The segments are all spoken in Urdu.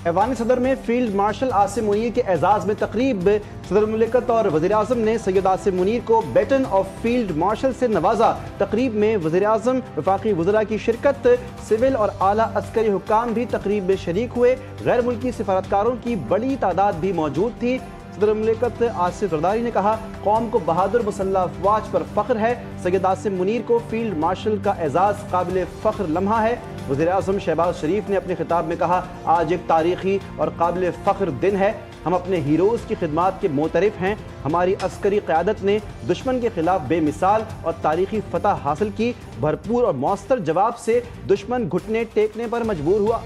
ایوان صدر میں فیلڈ مارشل عاصم منیر کے اعزاز میں تقریب، صدر مملکت اور وزیر اعظم نے سید عاصم منیر کو بیٹن آف فیلڈ مارشل سے نوازا۔ تقریب میں وزیر اعظم، وفاقی وزراء کی شرکت، سول اور اعلیٰ عسکری حکام بھی تقریب میں شریک ہوئے۔ غیر ملکی سفارتکاروں کی بڑی تعداد بھی موجود تھی۔ صدر مملکت آصف زرداری نے کہا، قوم کو بہادر مسلح افواج پر فخر ہے۔ سید عاصم منیر کو فیلڈ مارشل کا اعزاز قابل فخر لمحہ ہے۔ وزیر اعظم شہباز شریف نے اپنے خطاب میں کہا، آج ایک تاریخی اور قابل فخر دن ہے۔ ہم اپنے ہیروز کی خدمات کے معترف ہیں۔ ہماری عسکری قیادت نے دشمن کے خلاف بے مثال اور تاریخی فتح حاصل کی۔ بھرپور اور مؤثر جواب سے دشمن گھٹنے ٹیکنے پر مجبور ہوا۔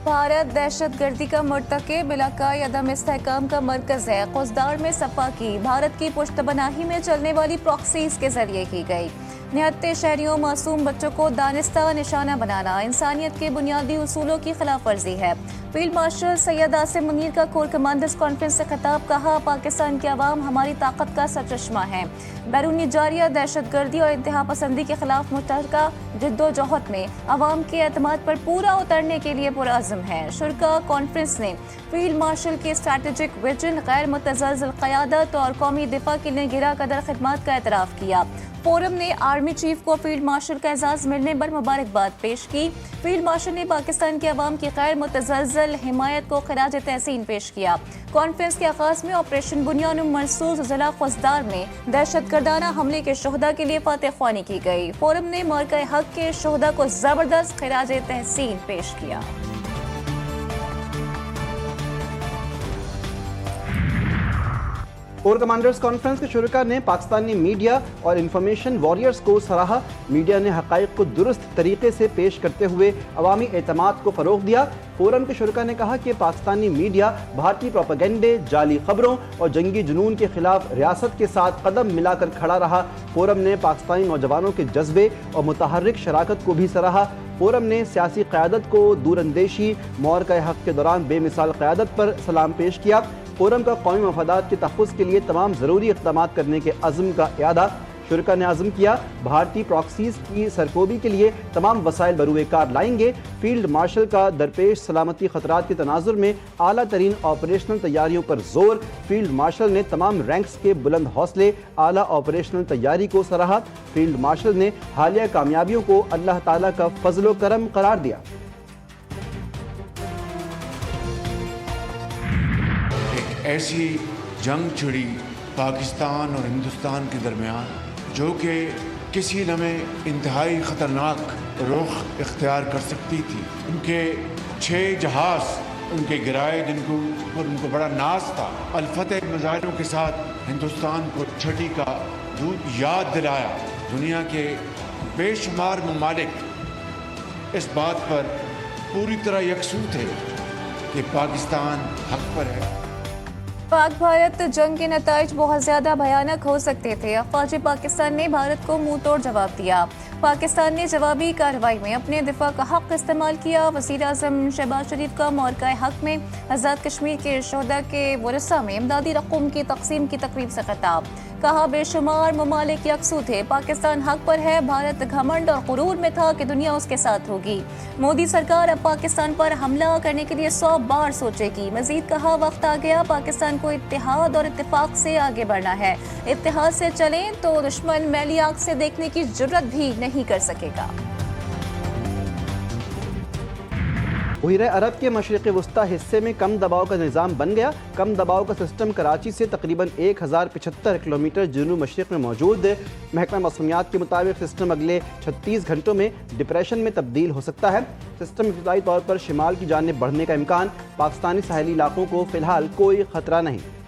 بھارت دہشت گردی کا مرتکب علاقائی عدم استحکام کا مرکز ہے۔ قوسدار میں سپا کی بھارت کی پشت پناہی میں چلنے والی پراکسیز کے ذریعے کی گئی نہتے شہریوں، معصوم بچوں کو دانستہ نشانہ بنانا انسانیت کے بنیادی اصولوں کی خلاف ورزی ہے۔ فیلڈ مارشل سید عاصم منیر کا کور کمانڈرز کانفرنس سے خطاب، کہا، پاکستان کی عوام ہماری طاقت کا سرچشمہ ہے۔ بیرونی جاریہ دہشت گردی اور انتہا پسندی کے خلاف مشترکہ جد و جہد میں عوام کے اعتماد پر پورا اترنے کے لیے پرعزم ہے۔ شرکا کانفرنس نے فیلڈ مارشل کی اسٹریٹجک ویژن، غیر متزلزل قیادت اور قومی دفاع کے لیے گرا قدر خدمات کا اعتراف کیا۔ فورم نے آرمی چیف کو فیلڈ مارشل کا اعزاز ملنے پر مبارکباد پیش کی۔ فیلڈ مارشل نے پاکستان کے عوام کی غیر متزلزل حمایت کو خراج تحسین پیش کیا۔ کانفرنس کے آغاز میں آپریشن بنیان مرصوص ضلع قوسدار میں دہشت گردانہ حملے کے شہداء کے لیے فاتح خوانی کی گئی۔ فورم نے موقع حق کے شہداء کو زبردست خراج تحسین پیش کیا۔ کور کمانڈرز کانفرنس کے شرکاء نے پاکستانی میڈیا اور انفارمیشن واریئرز کو سراہا۔ میڈیا نے حقائق کو درست طریقے سے پیش کرتے ہوئے عوامی اعتماد کو فروغ دیا۔ فورم کے شرکاء نے کہا کہ پاکستانی میڈیا بھارتی پروپیگنڈے، جعلی خبروں اور جنگی جنون کے خلاف ریاست کے ساتھ قدم ملا کر کھڑا رہا۔ فورم نے پاکستانی نوجوانوں کے جذبے اور متحرک شراکت کو بھی سراہا۔ فورم نے سیاسی قیادت کو دور اندیشی، معرکہ حق کے دوران بے مثال قیادت پر سلام پیش کیا۔ فورم کا قومی مفادات کے تحفظ کے لیے تمام ضروری اقدامات کرنے کے عزم کا اعادہ۔ شرکاء نے عزم کیا، بھارتی پراکسیز کی سرکوبی کے لیے تمام وسائل بروئے کار لائیں گے۔ فیلڈ مارشل کا درپیش سلامتی خطرات کے تناظر میں اعلیٰ ترین آپریشنل تیاریوں پر زور۔ فیلڈ مارشل نے تمام رینکس کے بلند حوصلے، اعلیٰ آپریشنل تیاری کو سراہا۔ فیلڈ مارشل نے حالیہ کامیابیوں کو اللہ تعالیٰ کا فضل و کرم قرار دیا۔ ایسی جنگ چھڑی پاکستان اور ہندوستان کے درمیان جو کہ کسی لمحے انتہائی خطرناک رخ اختیار کر سکتی تھی۔ ان کے 6 جہاز ان کے گرائے، جن کو پر ان کو بڑا ناز تھا۔ الفتح میزائلوں کے ساتھ ہندوستان کو چھٹی کا یاد دلایا۔ دنیا کے بے شمار ممالک اس بات پر پوری طرح یکسو تھے کہ پاکستان حق پر ہے۔ پاک بھارت جنگ کے نتائج بہت زیادہ بھیانک ہو سکتے تھے۔ افواج پاکستان نے بھارت کو منہ توڑ جواب دیا۔ پاکستان نے جوابی کارروائی میں اپنے دفاع کا حق استعمال کیا۔ وزیر اعظم شہباز شریف کا موقع حق میں آزاد کشمیر کے شہداء کے ورثاء میں امدادی رقوم کی تقسیم کی تقریب سے خطاب، کہا، بے شمار ممالک یکسو تھے، پاکستان حق پر ہے۔ بھارت گھمنڈ اور غرور میں تھا کہ دنیا اس کے ساتھ ہوگی۔ مودی سرکار اب پاکستان پر حملہ کرنے کے لیے 100 بار سوچے گی۔ مزید کہا، وقت آ گیا، پاکستان کو اتحاد اور اتفاق سے آگے بڑھنا ہے۔ اتحاد سے چلیں تو دشمن میلی آنکھ سے دیکھنے کی جرت بھی نہیں کر سکے گا۔ بحیرہ عرب کے مشرق وسطی حصے میں کم دباؤ کا نظام بن گیا۔ کم دباؤ کا سسٹم کراچی سے تقریباً 1075 کلومیٹر جنوب مشرق میں موجود ہے۔ محکمہ موسمیات کے مطابق سسٹم اگلے 36 گھنٹوں میں ڈپریشن میں تبدیل ہو سکتا ہے۔ سسٹم ابتدائی طور پر شمال کی جانب بڑھنے کا امکان۔ پاکستانی ساحلی علاقوں کو فی الحال کوئی خطرہ نہیں۔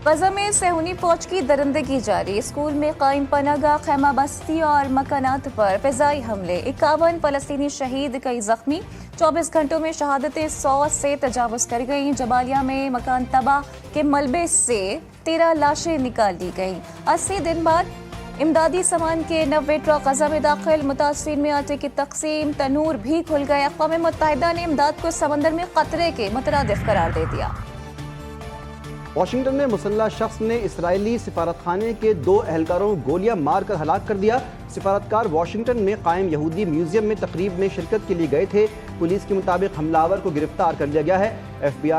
غزہ میں صہیونی فوج کی درندگی جاری۔ اسکول میں قائم پناہ گاہ، خیمہ بستی اور مکانات پر فضائی حملے، 51 فلسطینی شہید، کئی زخمی۔ 24 گھنٹوں میں شہادتیں 100 سے تجاوز کر گئیں۔ جبالیہ میں مکان تباہ کے ملبے سے 13 لاشیں نکال لی گئیں۔ 80 دن بعد امدادی سامان کے 90 ٹرک غزہ میں داخل۔ متاثرین میں آٹے کی تقسیم، تنور بھی کھل گئے۔ اقوام متحدہ نے امداد کو سمندر میں قطرے کے مترادف قرار دے دیا۔ واشنگٹن میں مسلح شخص نے اسرائیلی سفارتخانے کے 2 اہلکاروں کو گولیاں مار کر ہلاک کر دیا۔ سفارتکار واشنگٹن میں قائم یہودی میوزیم میں تقریب میں شرکت کے لیے گئے تھے۔ پولیس کے مطابق حملہ آور کو گرفتار کر لیا گیا ہے۔ ایف بی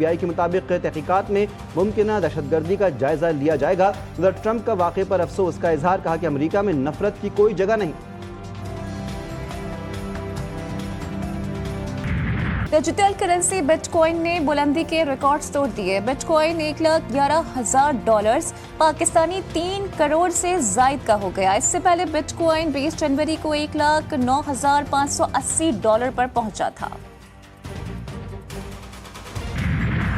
آئی کے مطابق تحقیقات میں ممکنہ دہشت گردی کا جائزہ لیا جائے گا۔ صدر ٹرمپ کا واقعے پر افسوس کا اظہار، کہا کہ امریکہ میں نفرت کی کوئی جگہ نہیں۔ ڈیجیٹل کرنسی بٹ کوائن نے بلندی کے ریکارڈز توڑ دیے۔ بٹ کوائن $1,11,000 پاکستانی 3 کروڑ سے زائد کا ہو گیا۔ اس سے پہلے بٹ کوائن 20 جنوری کو $1,09,580 پر پہنچا تھا۔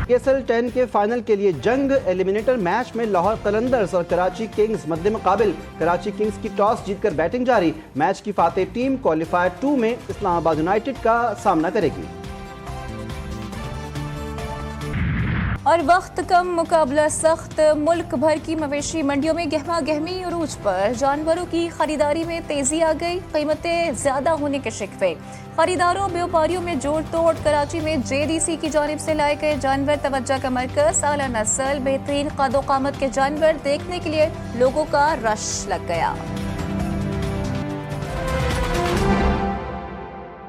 KSL 10 کے فائنل کے لیے جنگ ایلیمنیٹر میچ میں لاہور قلندرز اور کراچی کنگز مد مقابل۔ کراچی کنگز کی ٹاس جیت کر بیٹنگ جاری۔ میچ کی فاتح ٹیم کوالیفائر 2 میں اسلام آباد یونائیٹڈ کا سامنا کرے گی۔ اور وقت کم مقابلہ سخت، ملک بھر کی مویشی منڈیوں میں گہما گہمی عروج پر۔ جانوروں کی خریداری میں تیزی آ گئی، قیمتیں زیادہ ہونے کے شکوے۔ خریداروں بیوپاریوں میں جوڑ توڑ۔ کراچی میں JDC کی جانب سے لائے گئے جانور توجہ کا مرکز۔ اعلیٰ نسل، بہترین قد و قامت کے جانور دیکھنے کے لیے لوگوں کا رش لگ گیا۔